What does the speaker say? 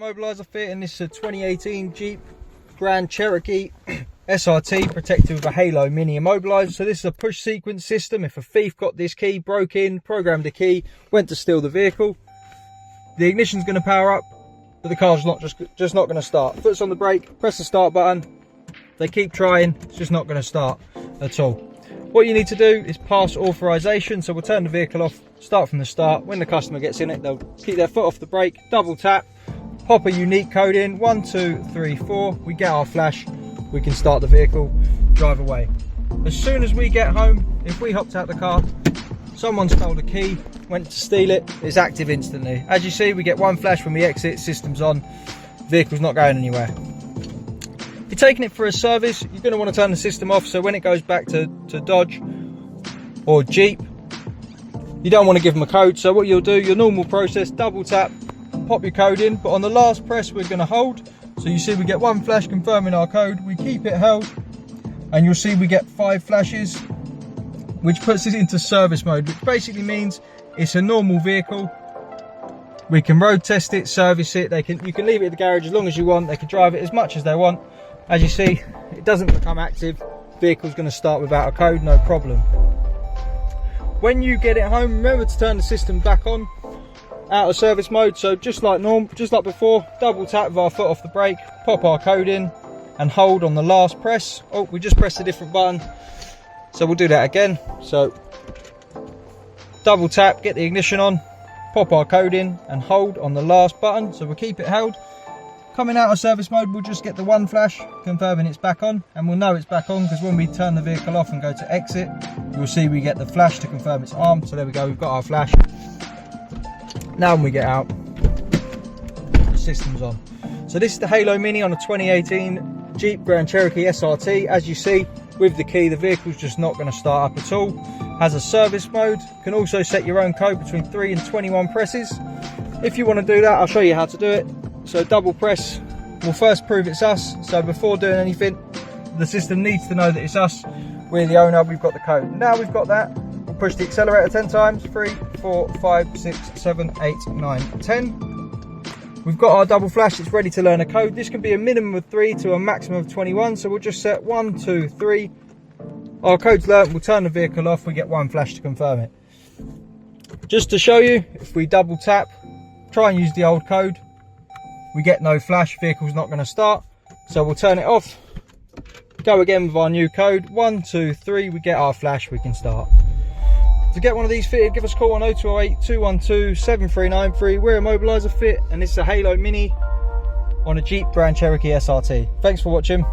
Immobiliser fit, and this is a 2018 Jeep Grand Cherokee SRT protected with a Halo Mini Immobiliser. So this is a push sequence system. If a thief got this key, broke in, programmed the key, went to steal the vehicle, the ignition's going to power up, but the car's not just not going to start. Foot's on the brake, press the start button. They keep trying, it's just not going to start at all. What you need to do is pass authorization. So we'll turn the vehicle off, start from the start. When the customer gets in it, they'll keep their foot off the brake, double tap, pop a unique code in, 1 2 3 4. We get our flash, we can start the vehicle, drive away. As soon as we get home, if we hopped out the car, someone stole the key, went to steal it, it's active instantly. As you see, we get one flash when we exit, system's on, vehicle's not going anywhere. If you're taking it for a service, you're going to want to turn the system off, so when it goes back to Dodge or Jeep, you don't want to give them a code. So what you'll do, your normal process, double tap, pop your code in, but on the last press we're going to hold. So you see we get one flash confirming our code, we keep it held, and you'll see we get 5 flashes, which puts it into service mode, which basically means it's a normal vehicle. We can road test it, service it. You can leave it at the garage as long as you want. They can drive it as much as they want. As you see, it doesn't become active. Vehicle's going to start without a code, no problem. When you get it home, remember to turn the system back on, out of service mode. So just like before, double tap with our foot off the brake, pop our code in, and hold on the last press. Oh, we just pressed a different button, so we'll do that again. So double tap, get the ignition on, pop our code in, and hold on the last button. So we'll keep it held. Coming out of service mode, we'll just get the one flash confirming it's back on, and we'll know it's back on because when we turn the vehicle off and go to exit, you'll see we get the flash to confirm it's armed. So there we go, we've got our flash. Now when we get out, the system's on. So this is the Halo Mini on a 2018 Jeep Grand Cherokee SRT. As you see, with the key, the vehicle's just not going to start up at all. Has a service mode. Can also set your own code between 3 and 21 presses. If you want to do that, I'll show you how to do it. So double press will first prove it's us. So before doing anything, the system needs to know that it's us. We're the owner, we've got the code. Now we've got that, we'll push the accelerator 10 times. 3, 4, 5, 6, 7, 8, 9, 10. We've got our double flash, it's ready to learn a code. This can be a minimum of 3 to a maximum of 21. So we'll just set 1 2 3. Our code's learnt, we'll turn the vehicle off, we get one flash to confirm it. Just to show you, if we double tap, try and use the old code, we get no flash, vehicle's not going to start. So we'll turn it off, go again with our new code, 1 2 3, we get our flash, we can start. To get one of these fitted, give us a call on 0208 212 7393. We're Immobiliser Fit, and this is a Halo Mini on a Jeep Grand Cherokee SRT. Thanks for watching.